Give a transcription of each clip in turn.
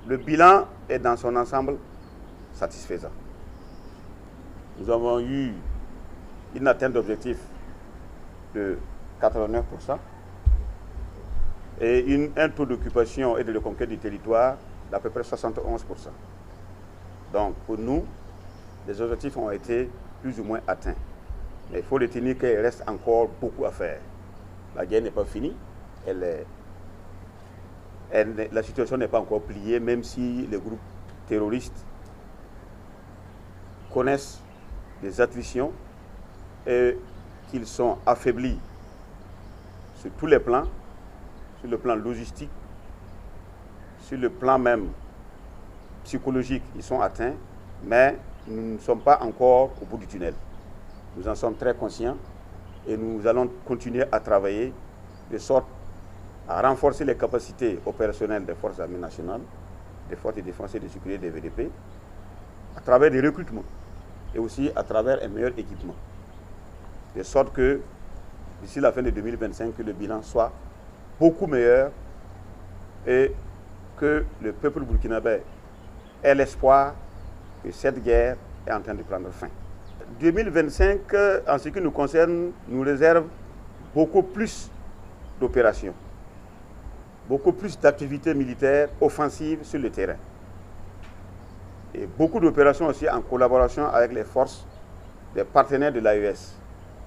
Le bilan est dans son ensemble satisfaisant. Nous avons eu une atteinte d'objectif de 89% et un taux d'occupation et de reconquête du territoire d'à peu près 71%. Donc pour nous, les objectifs ont été plus ou moins atteints. Mais il faut retenir qu'il reste encore beaucoup à faire. La guerre n'est pas finie. La situation n'est pas encore pliée, même si les groupes terroristes connaissent des attritions et qu'ils sont affaiblis sur tous les plans, sur le plan logistique, sur le plan même psychologique, ils sont atteints, mais nous ne sommes pas encore au bout du tunnel. Nous en sommes très conscients et nous allons continuer à travailler de sorte à renforcer les capacités opérationnelles des forces armées nationales, des forces de défense et de sécurité des VDP, à travers des recrutements et aussi à travers un meilleur équipement. De sorte que d'ici la fin de 2025, que le bilan soit beaucoup meilleur et que le peuple burkinabé ait l'espoir que cette guerre est en train de prendre fin. 2025, en ce qui nous concerne, nous réserve beaucoup plus d'opérations, beaucoup plus d'activités militaires offensives sur le terrain. Et beaucoup d'opérations aussi en collaboration avec les forces des partenaires de l'AES,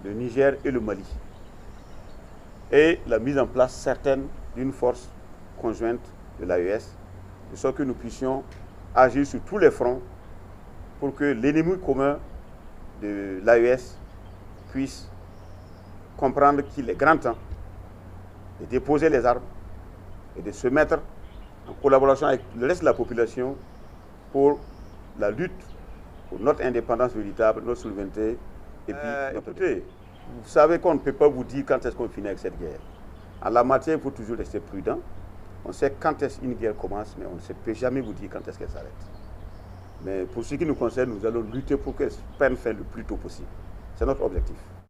le Niger et le Mali. Et la mise en place certaine d'une force conjointe de l'AES, de sorte que nous puissions agir sur tous les fronts pour que l'ennemi commun de l'AES puisse comprendre qu'il est grand temps de déposer les armes et de se mettre en collaboration avec le reste de la population pour la lutte pour notre indépendance véritable, notre souveraineté. Et puis, écoutez, vous savez qu'on ne peut pas vous dire quand est-ce qu'on finit avec cette guerre. En la matière, il faut toujours rester prudent. On sait quand est-ce qu'une guerre commence, mais on ne peut jamais vous dire quand est-ce qu'elle s'arrête. Mais pour ce qui nous concerne, nous allons lutter pour qu'elle prenne fin le plus tôt possible. C'est notre objectif.